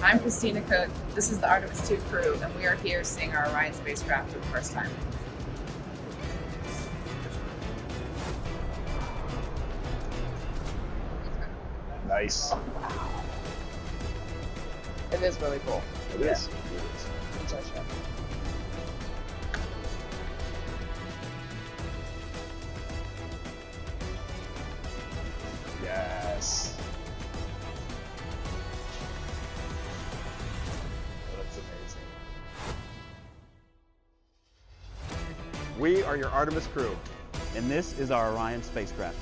I'm Christina Cook. This is the Artemis II crew, and we are here seeing our Orion spacecraft for the first time. Nice. It is really cool. It is. Enjoy the show. Yes. That's amazing. We are your Artemis crew, and this is our Orion spacecraft.